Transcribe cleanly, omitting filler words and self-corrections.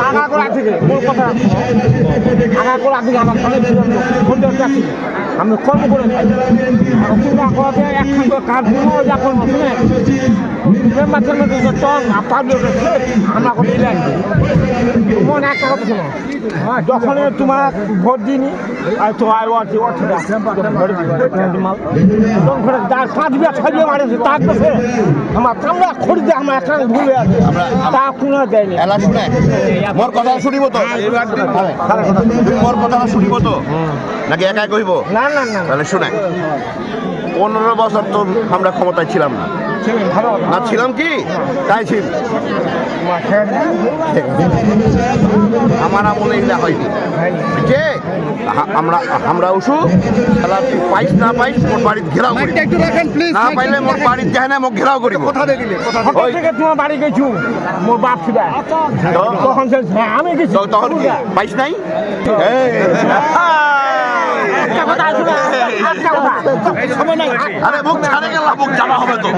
আগাগোড়া থেকে মূল কথা আগাগোড়া থেকে আমার ঘরে ছিল আমি কর্ম করে খাই তোমরা কত একখান কাঠ দিব যা করবো শুনে টন পাবলিক আমরা কোনো ইলাম মনে একটা কথা শোনো যখন তোমার ভোট দিইনি আর তো আই ওয়ার্ড যার 5 বিঘা 6 বিঘা মারেছে তার কাছে আমার কামরা খড়িতে আমার একটা ভুলে আছে তা কোনো দেয়নি এলা শুনে মোর কথা শুনিব তো মোর কথা শুনিব তো নাকি একা কইব না না না তাহলে শুনে 15 বছর তো আমরা ক্ষমতায় ছিলাম না না ছিলাম কি তাই ছিল আমার আমলে এগুলা হয়নি যে আমরা উসু খেলা পাইস না পাইস মোর বাড়িতে ঘেরাও করি না পাইলে মোর বাড়িতে যায় না মোক ঘেরাও করিব থেকে তোমার বাড়ি গেছু মোর বাপ ছিল তখন আমি গেছি তখন কি পাইস নাই আরে মুখ ছাড়ে গেল মুখ জামা হবে তো